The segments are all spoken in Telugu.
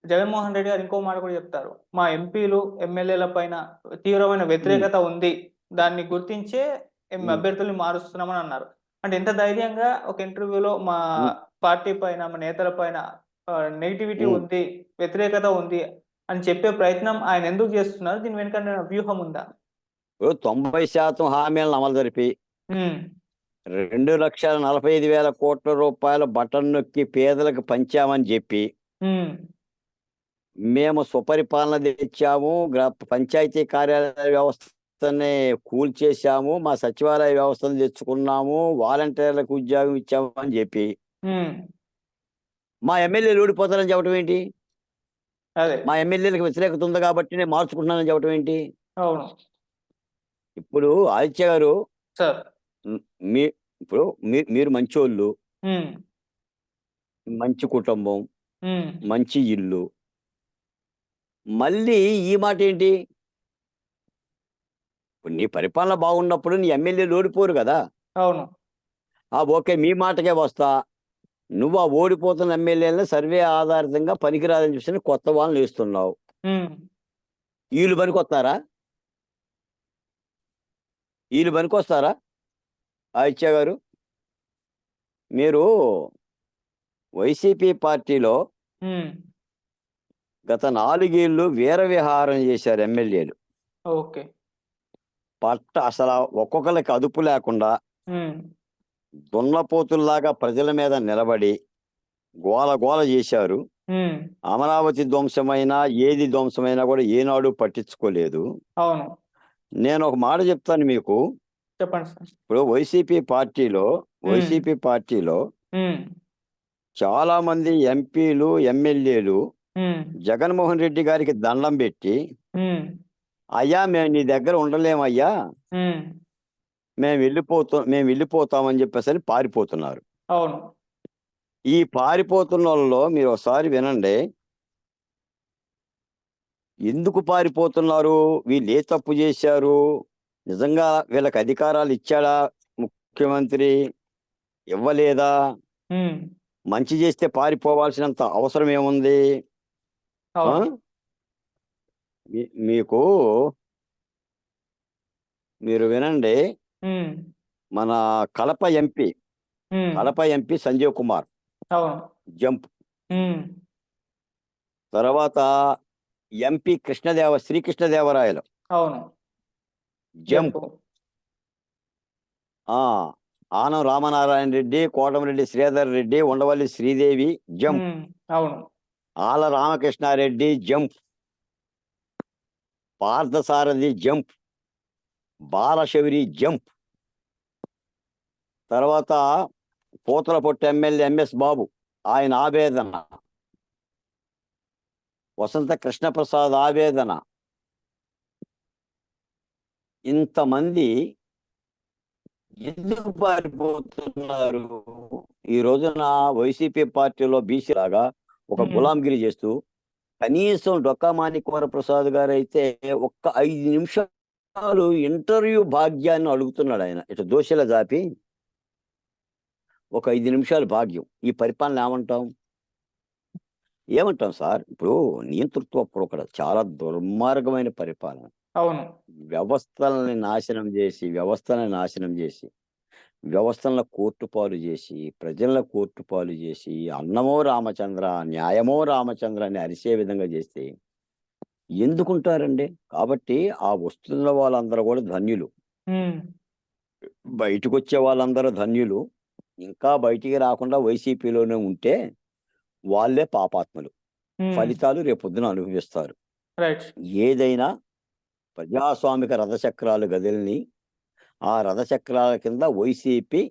జగన్మోహన్ రెడ్డి గారు ఇంకో మాట కూడా చెప్తారు. మా ఎంపీలు, ఎమ్మెల్యేల పైన తీవ్రమైన ఉమ్, వ్యతిరేకత ఉంది. దాన్ని గుర్తించే ఉమ్, అభ్యర్థుల్ని మారుస్తున్నామని అన్నారు. అంటే ఇంత ధైర్యంగా ఒక ఇంటర్వ్యూలో మా ఉమ్, పార్టీ పైన, మా నేతల పైన నెగటివిటీ ఉమ్. ఉంది, వ్యతిరేకత ఉంది అని చెప్పే ప్రయత్నం ఆయన ఎందుకు చేస్తున్నారు? దీని వెనుక వ్యూహం ఉందా? ఇప్పుడు 90% హామీలను అమలు జరిపి హ్మ్. 2,45,000 కోట్ల రూపాయల బటన్ నొక్కి పేదలకు పంచామని చెప్పి హ్మ్. మేము సుపరిపాలన తెచ్చాము, పంచాయతీ కార్యాలయ వ్యవస్థని కూల్చేశాము, మా సచివాలయ వ్యవస్థను తెచ్చుకున్నాము, వాలంటీర్లకు ఉద్యోగం ఇచ్చాము అని చెప్పి హ్మ్. మా ఎమ్మెల్యేలు ఓడిపోతారని చెప్పడం ఏంటి? అదే. మా ఎమ్మెల్యేలకు వ్యతిరేకత ఉంది కాబట్టి నేను మార్చుకుంటున్నానని చెప్పడం ఏంటి? అవును. ఇప్పుడు ఆదిత్య గారు, సార్. మ్, మీ ఇప్పుడు మీరు మంచోళ్ళు, హ్మ్. మంచి కుటుంబం, హ్మ్. మంచి ఇల్లు, మళ్ళీ ఈ మాట ఏంటి? ఇప్పుడు నీ పరిపాలన బాగున్నప్పుడు నీ ఎమ్మెల్యేలు ఓడిపోరు కదా. అవును. ఓకే, మీ మాటకే వస్తా. నువ్వు ఆ ఓడిపోతున్న ఎమ్మెల్యేలను సర్వే ఆధారితంగా పనికిరాదని చూసి కొత్త వాళ్ళని వేస్తున్నావు. హ్మ్. వీళ్ళు పనికొస్తారా? వీళ్ళు పనికొస్తారా? ఆదిత్య గారు, మీరు వైసీపీ పార్టీలో హ్మ్. గత 4 ఏళ్ళు వీర విహారం చేశారు ఎమ్మెల్యేలు. ఓకే. అసలు ఒక్కొక్కరికి అదుపు లేకుండా హ్మ్. దున్నపోతుల్లాగా ప్రజల మీద నిలబడి గోల గోల చేశారు. హ్మ్. అమరావతి ధ్వంసమైనా ఏది ధ్వంసమైనా కూడా ఏనాడు పట్టించుకోలేదు. అవును. నేను ఒక మాట చెప్తాను మీకు. చెప్పండి సార్. ఇప్పుడు హ్మ్. వైసీపీ పార్టీలో హ్మ్. చాలా మంది ఎంపీలు, ఎమ్మెల్యేలు హ్మ్. జగన్మోహన్ రెడ్డి గారికి దండం పెట్టి, హ్మ్. అయ్యా మేము నీ దగ్గర ఉండలేమయ్యా, హ్మ్. మేము వెళ్ళిపోతామని చెప్పేసి పారిపోతున్నారు. అవును. ఈ పారిపోతున్న వాళ్ళలో మీరు ఒకసారి వినండి. ఎందుకు పారిపోతున్నారు? వీళ్ళు ఏ తప్పు చేశారు? నిజంగా వీళ్ళకి అధికారాలు ఇచ్చాడా ముఖ్యమంత్రి? ఇవ్వలేదా? హ్మ్. మంచి చేస్తే పారిపోవాల్సినంత అవసరం ఏముంది? ఆ? అవును. మీకు మీరు వినండి. హ్మ్. మన కడప ఎంపీ హ్మ్. కడప ఎంపీ సంజీవ్ కుమార్ అవును. జంప్. హ్మ్. తర్వాత ఎంపీ శ్రీకృష్ణదేవరాయలు అవును. జంప్. జంపు. ఆ ఆనం రామనారాయణ రెడ్డి, కోటమిరెడ్డి శ్రీధర్ రెడ్డి, ఉండవల్లి శ్రీదేవి జంప్. హ్మ్. అవును. Alla Ramakrishna Reddy jump. Parthasarathy jump. Balashowry jump. తర్వాత పూతలపొట్టు ఎమ్మెల్యే ఎంఎస్ బాబు, ఆయన ఆవేదన. వసంత కృష్ణప్రసాద్ ఆవేదన. ఇంతమంది ఎందుకు పారిపోతున్నారు? ఈ రోజున వైసీపీ పార్టీలో బీసీ లాగా ఒక హ్మ్. గులాంగిరి చేస్తూ, కనీసం డొక్కా మాణిక్య ప్రసాద్ గారు అయితే ఒక్క 5 నిమిషాలు ఇంటర్వ్యూ భాగ్యాన్ని అడుగుతున్నాడు. ఆయన ఇటు దోశల జాపి ఒక 5 నిమిషాలు భాగ్యం. ఈ పరిపాలన ఏమంటాం సార్? ఇప్పుడు నియంతృత్వ చాలా దుర్మార్గమైన పరిపాలన. అవును. వ్యవస్థలను నాశనం చేసి, వ్యవస్థలను కోర్టు పాలు చేసి, ప్రజలను కోర్టు పాలు చేసి, అన్నమో రామచంద్ర, న్యాయమో రామచంద్ర అని అరిసే విధంగా చేస్తే ఎందుకుంటారండి? కాబట్టి ఆ వస్తున్న వాళ్ళందరూ కూడా ధన్యులు. హ్మ్. బయటకొచ్చే వాళ్ళందరూ ధన్యులు. ఇంకా బయటికి రాకుండా వైసీపీలోనే ఉంటే వాళ్ళే పాపాత్ములు. హ్మ్. ఫలితాలు రేపొద్దున అనుభవిస్తారు. రైట్. ఏదైనా ప్రజాస్వామిక రథచక్రాలు గదిలిని, ఆ రథచక్రాల కింద వైసీపీ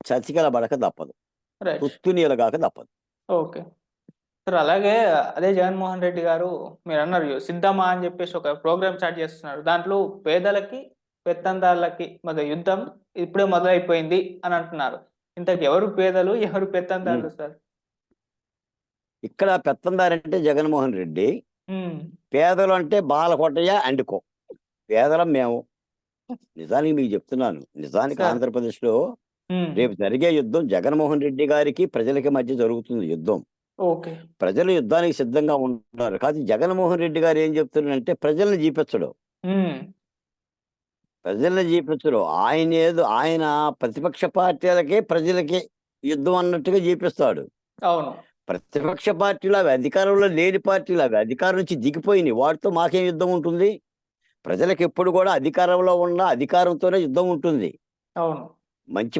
చతికిలబడక తప్పదు. రైట్. తుత్తునీలగాక తప్పదు. ఓకే. సార్ అలాగే అదే జగన్మోహన్ రెడ్డి గారు మీరన్నారు సిద్ధమా అని చెప్పేసి ఒక ప్రోగ్రామ్ స్టార్ట్ చేస్తున్నారు. దాంట్లో పేదలకి, పెత్తందారులకి మధ్య యుద్ధం ఇప్పుడే మొదలైపోయింది అని అంటున్నారు. ఇంతకి ఎవరు పేదలు? ఎవరు హ్మ్. పెత్తందారులు సార్? ఇక్కడ పెత్తందారంటే జగన్మోహన్ రెడ్డి, హ్మ్. పేదలు అంటే బాలకొట్టయ్య అండ్ కో. పేదలం మేము. నిజానికి మీకు చెప్తున్నాను. నిజానికి సార్. ఆంధ్రప్రదేశ్‌లో హ్మ్. రేపు జరిగే యుద్ధం జగన్మోహన్ రెడ్డి గారికి, ప్రజలకి మధ్య జరుగుతుంది యుద్ధం. ఓకే. ప్రజలు యుద్ధానికి సిద్ధంగా ఉన్నారు. కాదు జగన్మోహన్ రెడ్డి గారు ఏం చెప్తున్నారంటే ప్రజల్ని జీపించడు. హ్మ్. ప్రజల్ని జీపించడు. ఆయన ప్రతిపక్ష పార్టీలకే, ప్రజలకే యుద్ధం అన్నట్టుగా జీపిస్తాడు. అవును. ప్రతిపక్ష పార్టీలు అవి అధికారంలో లేని పార్టీలు అవి అధికారం నుంచి దిగిపోయినాయి. వాటితో మాకేం యుద్ధం ఉంటుంది? ప్రజలకు ఎప్పుడు కూడా అధికారంలో ఉన్న అధికారంతోనే యుద్ధం ఉంటుంది. అవును. మంచి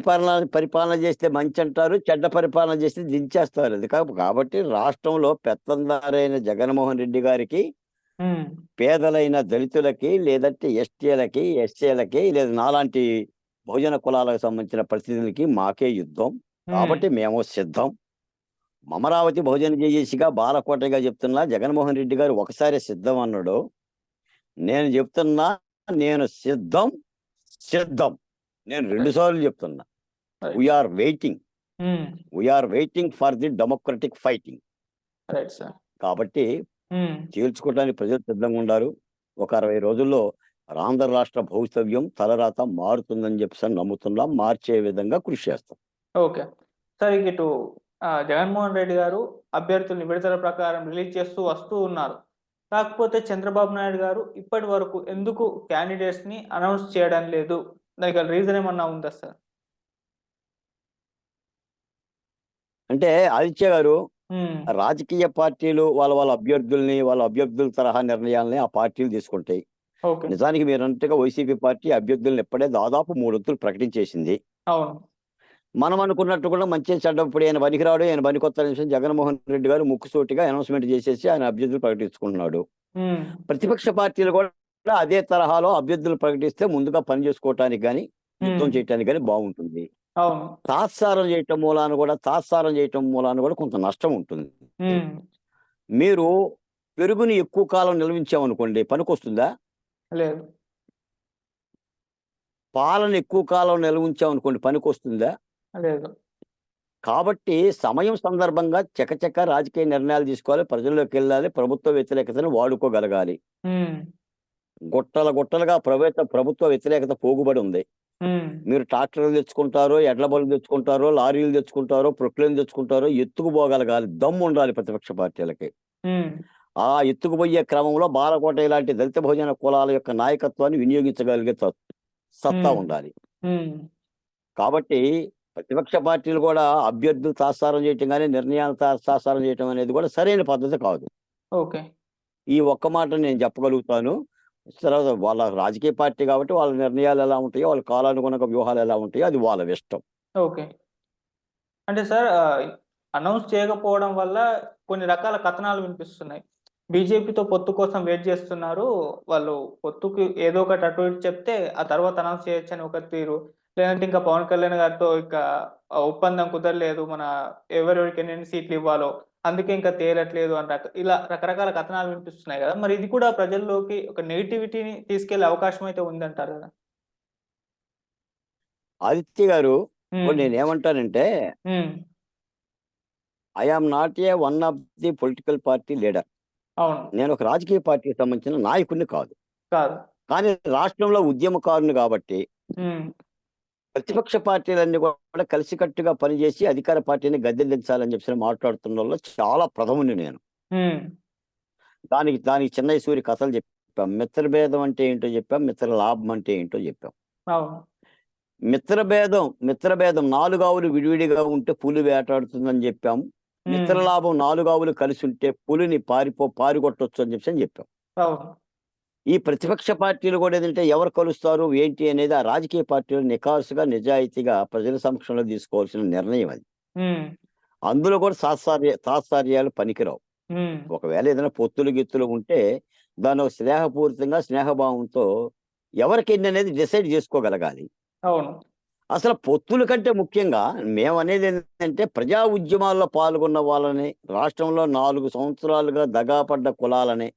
పరిపాలన చేస్తే మంచి అంటారు. చెడ్డ పరిపాలన చేస్తే దించేస్తారు. అది కాబట్టి రాష్ట్రంలో పెత్తందారైన జగన్మోహన్ రెడ్డి గారికి హ్మ్. పేదలైన దళితులకి, లేదంటే ఎస్టీలకి, ఎస్సీలకి లేదా నాలాంటి బహుజన కులాలకు సంబంధించిన పరిస్థితులకి మాకే యుద్ధం. హ్మ్. కాబట్టి మేము సిద్ధం. అమరావతి బహుజన జేఏసీగా బాలకోటగా చెప్తున్నా జగన్మోహన్ రెడ్డి గారు ఒకసారి సిద్ధం అన్నాడు. నేను చెప్తున్నా నేను సిద్ధం, సిద్ధం. నేను 2 రైట్. సార్లు చెప్తున్నా. We right. Are waiting. Hmm. We are waiting for the democratic fighting. Right sir. కాబట్టి హ్మ్. తేల్చుకోవడానికి ప్రజలు సిద్ధంగా ఉండారు. ఒక 60 రోజుల్లో ఆంధ్ర రాష్ట్ర భవితవ్యం తలరాత మారుతుందని చెప్పేసి నమ్ముతున్నాం. మార్చే విధంగా కృషి చేస్తాం. ఓకే. సార్ ఇక ఇటు జగన్మోహన్ రెడ్డి గారు అభ్యర్థుల్ని విడతల ప్రకారం రిలీజ్ చేస్తూ వస్తూ ఉన్నారు. కాకపోతే చంద్రబాబు నాయుడు గారు ఇప్పటి వరకు ఎందుకు క్యాండిడేట్స్‌ని అనౌన్స్ చేయడం లేదు? దానికి రీజన్ ఏమన్నా ఉందా సార్? అంటే ఆదిత్య గారు హ్మ్. రాజకీయ పార్టీలు వాళ్ళ అభ్యర్థుల తరహా నిర్ణయాల్ని ఆ పార్టీలు తీసుకుంటాయి. ఓకే. నిజానికి మీరన్నట్టుగా వైసీపీ పార్టీ అభ్యర్థులను ఇప్పుడే దాదాపు 3 వంతులు ప్రకటించేసింది. అవును. మనం అనుకున్నట్టు కూడా మంచి చెడ్డ ఇప్పుడు ఈయన పనికిరాడు, ఈయన పనికొత్త విషయం జగన్మోహన్ రెడ్డి గారు ముక్కుసూటిగా అనౌన్స్‌మెంట్ చేసేసి ఆయన అభ్యర్థులు ప్రకటించుకుంటున్నాడు. హ్మ్. ప్రతిపక్ష పార్టీలు కూడా అదే తరహాలో అభ్యర్థులు ప్రకటిస్తే ముందుగా పని చేసుకోవటానికి గాని, హ్మ్. యుద్ధం చేయటానికి గాని బావుంటుంది. అవును. తాత్సారం చేయటం మూలాన కూడా కొంత నష్టం ఉంటుంది. హ్మ్. మీరు పెరుగుని ఎక్కువ కాలం నిల్వించామనుకోండి పనికొస్తుందా? లేదు. పాలను ఎక్కువ కాలం నిల్వ ఉంచామనుకోండి పనికొస్తుందా? లేదు. కాబట్టి సమయం సందర్భంగా చకచక రాజకీయ నిర్ణయాలు తీసుకోవాలి. ప్రజల్లోకెళ్ళాలి. ప్రభుత్వ వ్యతిరేకతను వాడుకోగలగాలి. హ్మ్. గుట్టలుగా ప్రభుత్వ వ్యతిరేకత పోగుబడి ఉంది. హ్మ్. మీరు ట్రాక్టర్లు తెచ్చుకుంటారో, ఎడ్ల బళ్ళు తెచ్చుకుంటారో, లారీలు తెచ్చుకుంటారో, ప్రొక్లేన్లు తెచ్చుకుంటారో ఎత్తుకుపోగలగాలి. దమ్ముండాలి ప్రతిపక్ష పార్టీలకి. హ్మ్. ఆ ఎత్తుకుపోయే క్రమంలో బాలకోట ఇలాంటి దళిత బహుజన కులాల యొక్క నాయకత్వాన్ని వినియోగించగలిగే సత్తా హ్మ్. ఉండాలి. హ్మ్. కాబట్టి ప్రతిపక్ష పార్టీలు కూడా అభ్యర్థులు తాత్సారం చేయటం గాని, నిర్ణయాలు తాత్సారం చేయటం అనేది కూడా సరైన పద్ధతి కాదు. ఓకే. ఈ ఒక్క మాట నేను చెప్పగలుగుతాను. తర్వాత వాళ్ళ రాజకీయ పార్టీ కాబట్టి వాళ్ళ నిర్ణయాలు ఎలా ఉంటాయో, వాళ్ళ కాలానుగుణంగా వ్యూహాలు ఎలా ఉంటాయో అది వాళ్ళ ఇష్టం. ఓకే. అంటే సార్ అనౌన్స్ చేయకపోవడం వల్ల కొన్ని రకాల కథనాలు వినిపిస్తున్నాయి. బీజేపీతో పొత్తు కోసం వెయిట్ చేస్తున్నారు. వాళ్ళు పొత్తుకి ఏదో ఒకటి అటు ఇటు చెప్తే ఆ తర్వాత అనౌన్స్ చేయొచ్చని ఒక తీరు. లేదంటే ఇంకా పవన్ కళ్యాణ్ గారితో ఇక ఒప్పందం కుదరలేదు. ఎవరెవరికి ఎన్నెన్ని సీట్లు ఇవ్వాలో అందుకే ఇంకా తేలట్లేదు అని ఇలా రకరకాల కథనాలు వినిపిస్తున్నాయి గదా! మరి ఇది కూడా ప్రజల్లోకి ఒక నెగటివిటీని తీసుకెళ్ళే అవకాశం అయితే ఉందంటారు గదా? ఆదిత్య గారు ఇప్పుడు హ్మ్. నేనేమంటానంటే, హ్మ్. I am not one of the political party leader. అవును. నేను ఒక రాజకీయ పార్టీకి సంబంధించిన నాయకుడిని కాదు. కాదు. కానీ రాష్ట్రంలో ఉద్యమకారుని కాబట్టి హ్మ్. ప్రతిపక్ష పార్టీలన్నీ కూడా కలిసికట్టుగా పనిచేసి అధికార పార్టీని గద్దెదించాలని చెప్పేసి మాట్లాడుతున్నోళ్ళలో చాలా ప్రథముడిని నేను. హ్మ్. దానికి దానికి చిన్నయ సూరి కథలు చెప్పాం. మిత్రభేదం అంటే ఏంటో చెప్పాం. మిత్ర లాభం అంటే ఏంటో చెప్పాం. అవును. మిత్రభేదం 4 ఆవులు విడివిడిగా ఉంటే పులి వేటాడుతుందని చెప్పాం. హ్మ్. మిత్రలాభం 4 ఆవులు కలిసుంటే పులిని పారిగొట్టొచ్చు అని చెప్పేసని చెప్పాం. అవును. ఈ ప్రతిపక్ష పార్టీలు కూడా ఏదంటే ఎవరు కలుస్తారు, ఏంటి అనేది ఆ రాజకీయ పార్టీలు నిఖార్సుగా, నిజాయితీగా ప్రజల సమక్షంలో తీసుకోవాల్సిన నిర్ణయం అది. హ్మ్. అందులో కూడా తాత్సార్యాలు పనికిరావు. హ్మ్. ఒకవేళ ఏదైనా పొత్తులు, గిత్తులు ఉంటే దాన్ని ఒక స్నేహపూరితంగా, స్నేహభావంతో ఎవరికెన్ననేది డిసైడ్ చేసుకోగలగాలి. అవును. అసలు పొత్తుల కంటే ముఖ్యంగా మేమనేది ఏంటంటే ప్రజా ఉద్యమాల్లో పాల్గొన్న వాళ్ళని, రాష్ట్రంలో 4 సంవత్సరాలుగా దగా పడ్డ కులాలని,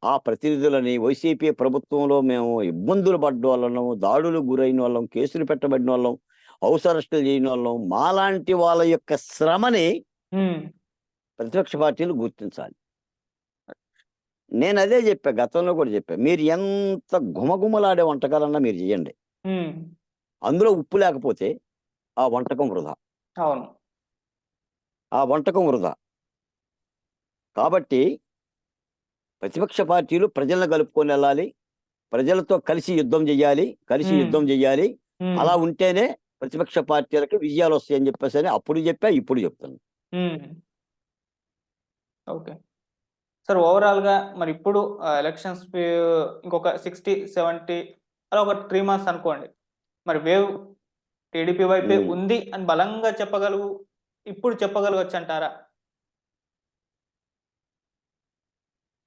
ఆ ప్రతినిధులని వైసీపీ ప్రభుత్వంలో మేము ఇబ్బందులు పడ్డోళ్ళం, దాడులకు గురైనోళ్ళం, కేసులు పెట్టబడినోళ్ళం, హౌస్ అరెస్టులు చేయనోళ్ళం, మాలాంటి వాళ్ళ యొక్క శ్రమని హ్మ్. ప్రతిపక్ష పార్టీలు గుర్తించాలి. నేనదే జెప్పా. గతంలో కూడా జెప్పా. మీరు ఎంత గుమగుమలాడే వంటకాలన్నా మీరు జేయండి. హ్మ్. అందులో ఉప్పు లేకపోతే ఆ వంటకం వృధా. అవును. ఆ వంటకం వృధా. కాబట్టి ప్రతిపక్ష పార్టీలు ప్రజలను కలుపుకొని వెళ్ళాలి, ప్రజలతో కలిసి యుద్ధం చేయాలి, ఉమ్, అలా ఉంటేనే ప్రతిపక్ష పార్టీలకి విజయాలు వస్తాయని చెప్పేసి అని అప్పుడు చెప్పా, ఇప్పుడు చెప్తాను. ఉమ్. ఓకే సార్, ఓవరాల్ గా మరి ఇప్పుడు ఎలక్షన్స్ ఇంకొక 60-70 అలా ఒక 3 months అనుకోండి, మరి వేవ్ టీడీపీ వైపే ఉమ్. ఉంది అని బలంగా ఇప్పుడు చెప్పగలగచ్చు అంటారా?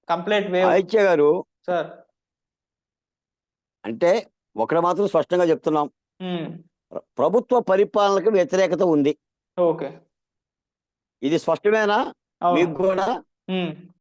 కంప్లీట్ వేవ్ ఆదిత్య గారు, సార్. అంటే ఒకటి మాత్రం స్పష్టంగా చెప్తున్నాం, ఉమ్, ప్రభుత్వ పరిపాలనకు వ్యతిరేకత ఉంది. ఓకే. ఇది స్పష్టమేనా అవును. మీకు కూడా? ఉమ్,